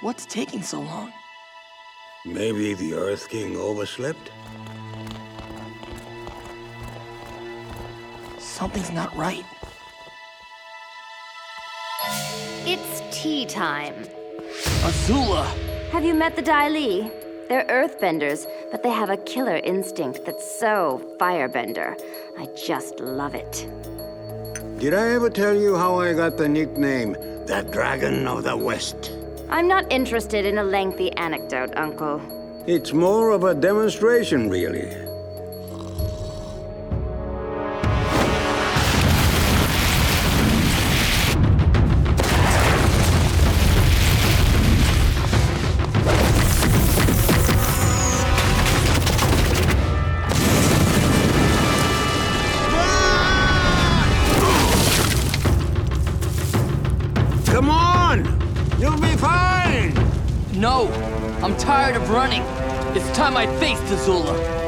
What's taking so long? Maybe the Earth King overslept? Something's not right. It's tea time. Azula! Have you met the Dai Li? They're earthbenders, but they have a killer instinct that's so firebender. I just love it. Did I ever tell you how I got the nickname, the Dragon of the West? I'm not interested in a lengthy anecdote, Uncle. It's more of a demonstration, really. Come on! You'll be fine! No! I'm tired of running. It's time I faced Azula.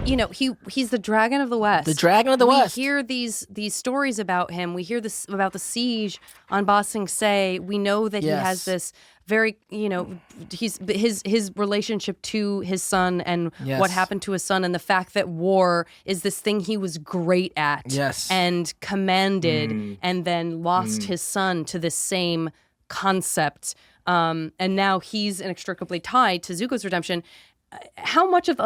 You know, he's the Dragon of the West. The Dragon of the West. We hear these stories about him. We hear this about the siege on Ba Sing Se. We know that he has this very, his relationship to his son and what happened to his son, and the fact that war is this thing he was great at and commanded, and then lost his son to this same concept. And now he's inextricably tied to Zuko's redemption. How much of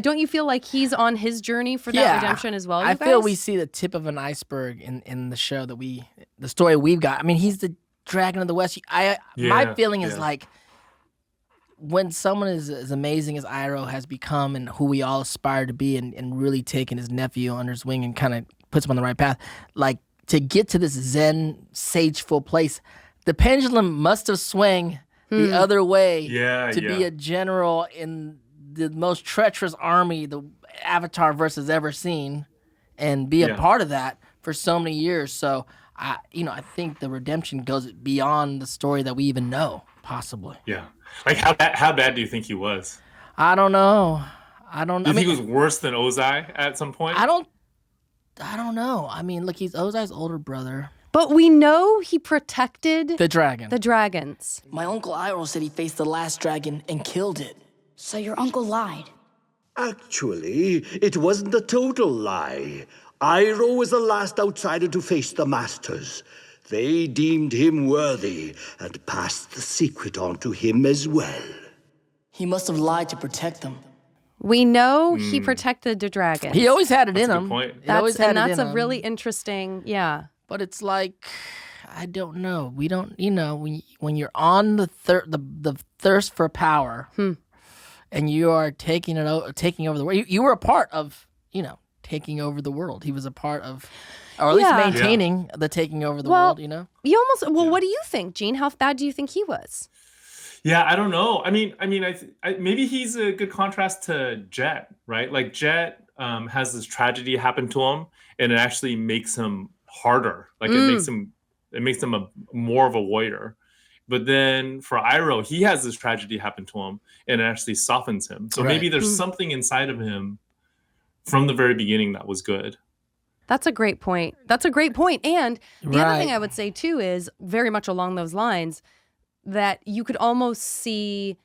don't you feel like he's on his journey for that redemption as well? I feel we see the tip of an iceberg in the show the story we've got. I mean, he's the Dragon of the West. My feeling is like when someone as amazing as Iroh has become and who we all aspire to be, and really taking his nephew under his wing and kind of puts him on the right path, like to get to this Zen sageful place, the pendulum must have swung the other way to be a general in the most treacherous army the Avatar verse has ever seen, and be a part of that for so many years. So I think the redemption goes beyond the story that we even know, possibly. Yeah. Like how bad do you think he was? I don't know. Do you think he was worse than Ozai at some point? I don't know. I mean, look, he's Ozai's older brother. But we know he protected the dragon. The dragons. My uncle Iroh said he faced the last dragon and killed it. So your uncle lied? Actually, it wasn't a total lie. Iroh was the last outsider to face the Masters. They deemed him worthy and passed the secret on to him as well. He must have lied to protect them. We know he protected the dragons. He always had it in him. That's a really interesting, But it's like, I don't know. We don't, when you're on the thirst for power, and you are taking over the world. You were a part of, taking over the world. He was a part of, or at least maintaining the taking over the world. What do you think, Gene? How bad do you think he was? Yeah, I don't know. I mean, maybe he's a good contrast to Jet, right? Like Jet has this tragedy happen to him, and it actually makes him harder. Like it makes him more of a warrior. But then for Iroh, he has this tragedy happen to him, and it actually softens him. So maybe there's something inside of him from the very beginning that was good. That's a great point. And the other thing I would say too is very much along those lines, that you could almost see,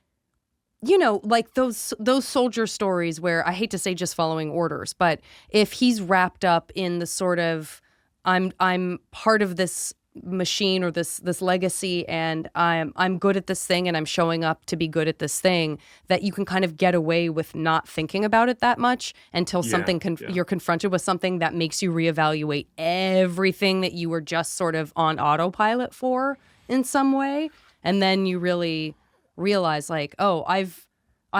like those soldier stories where, I hate to say just following orders, but if he's wrapped up in the sort of, I'm part of this machine or this legacy, and I'm good at this thing, and I'm showing up to be good at this thing, that you can kind of get away with not thinking about it that much until you're confronted with something that makes you reevaluate everything that you were just sort of on autopilot for in some way. And then you really realize, like, oh, I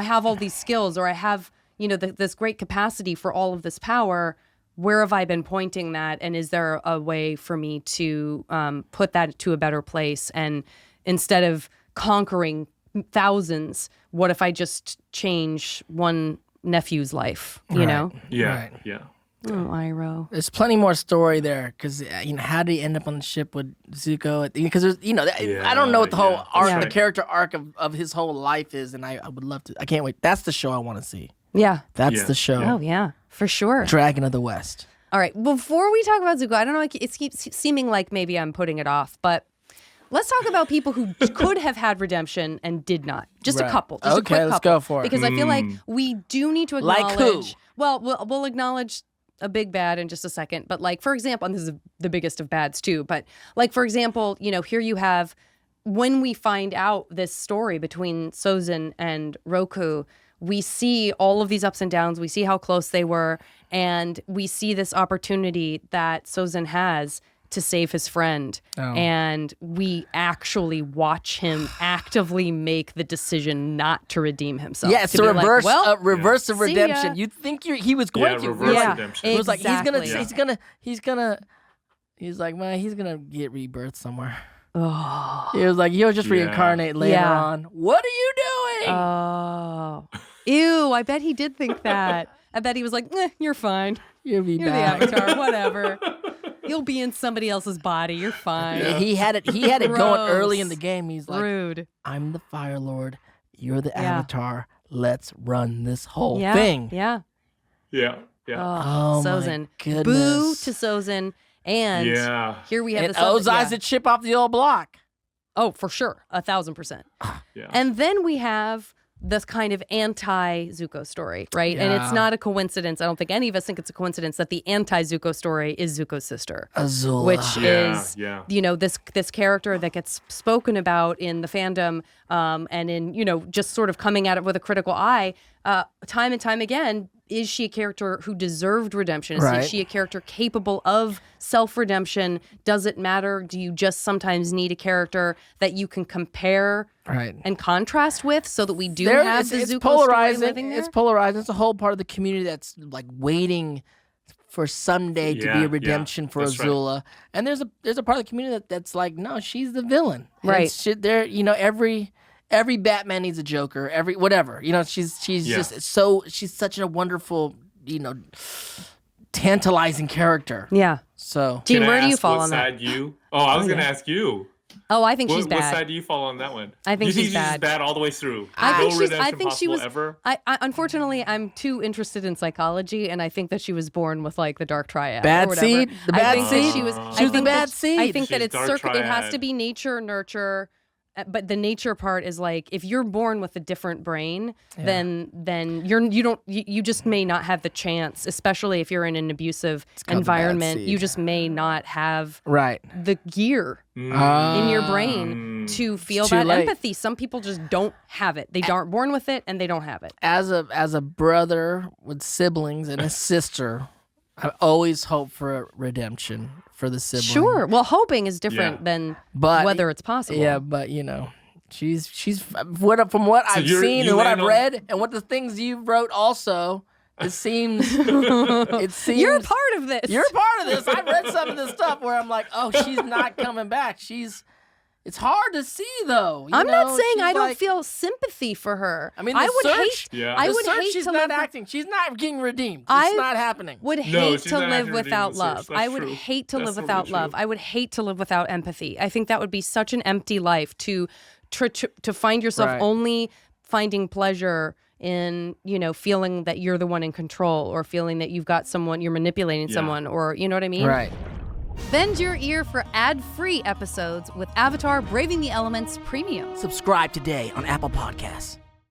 have all these skills, or I have, this great capacity for all of this power. Where have I been pointing that? And is there a way for me to put that to a better place? And instead of conquering thousands, what if I just change one nephew's life, know? Yeah. Oh, Iroh. There's plenty more story there, because how did he end up on the ship with Zuko? Because there's I don't know what the whole arc, the character arc of his whole life is, and I would love to. I can't wait. That's the show I want to see. Yeah, that's the show. Oh yeah, for sure. Dragon of the West. All right. Before we talk about Zuko, I don't know. It keeps seeming like maybe I'm putting it off, but let's talk about people who could have had redemption and did not. Just a couple. Just a quick let's couple. go for it. Because I feel like we do need to Like acknowledge. who? Well, we'll acknowledge a big bad in just a second. But like, for example, and this is the biggest of bads too. But like, for example, here you have when we find out this story between Sozin and Roku. We see all of these ups and downs. We see how close they were. And we see this opportunity that Sozin has to save his friend. And we actually watch him actively make the decision not to redeem himself. Yeah, it's to a be reverse, like, reverse of see ya. redemption. You'd think he was going to. reverse Yeah, redemption. It was like exactly. he's like, man, he's gonna get rebirth somewhere. He was like, he'll just reincarnate later Yeah. on. What are you doing? Oh. Ew, I bet he did think that. I bet he was like, you're fine. You'll be You're back. the Avatar, whatever. You'll be in somebody else's body. You're fine. Yeah, he had it going early in the Gross. game. He's like, Rude. I'm the Fire Lord. You're the Yeah. Avatar. Let's run this whole Yeah. thing. Yeah. Yeah. Oh, my Sozin. goodness. Boo to Sozin. And Yeah. here we have And this other- Ozai's a chip off the old block. Oh, for sure. 1,000%. Yeah. And then we have this kind of anti-Zuko story, right? And it's Yeah. not a coincidence. I don't think any of us think it's a coincidence that the anti-Zuko story is Zuko's sister. Azula. Which Yeah, is, yeah. this character that gets spoken about in the fandom and in, just sort of coming at it with a critical eye time and time again. Is she a character who deserved redemption? Right. Is she a character capable of self-redemption? Does it matter? Do you just sometimes need a character that you can compare Right. and contrast with so that we do There- have the it's Zuko polarizing. story living there? It's polarizing. It's a whole part of the community that's like waiting for someday to be Yeah, a redemption for that's right. Azula. And there's a part of the community that's like, no, she's the villain. And Right. There, every Batman needs a Joker. Every whatever. She's just she's such a wonderful, tantalizing character. Yeah. So Gene, Can I where do you ask fall what on that? side you? Oh, I was gonna ask you. Oh, I think she's What bad. side do you fall on that one? I think you she's she's bad. bad all the way through. I no think redemption she was. ever. I unfortunately, I'm too interested in psychology, and I think that she was born with like the dark triad. Bad or whatever. seed? The I bad think that seed? She was. She I was the think bad that- seed. I think that She's it's dark it has to triad. be nature, nurture. But the nature part is like if you're born with a different brain, then you just may not have the chance, especially if you're in an abusive called the bad environment. seed. You just may not have right. the gear in your brain to feel too that late. empathy. Some people just don't have it. They aren't born with it, and they don't have it. As a brother with siblings and a sister, I always hope for a redemption for the sibling. Sure. Well, hoping is different Yeah. than But whether it's possible. Yeah, but she's from what I've you're- seen you and what land I've on- read and what the things you wrote also, it seems You're a part of this. you're a part of this. I've read some of this stuff where I'm like, oh, she's not coming back. It's hard to see though. I'm not saying She's I don't like- feel sympathy for her. I mean, I the would search- hate. Yeah. I The would search, hate she's to not live. acting. She's not getting redeemed. It's I not happening. Would No, hate she's to not live acting without redeemed, love. Serge. I That's would true. hate to That's live totally without true. love. I would hate to live without empathy. I think that would be such an empty life to find yourself Right. only finding pleasure in feeling that you're the one in control or feeling that you've got someone you're manipulating Yeah. someone or you know what I mean? Right. Bend your ear for ad-free episodes with Avatar Braving the Elements Premium. Subscribe today on Apple Podcasts.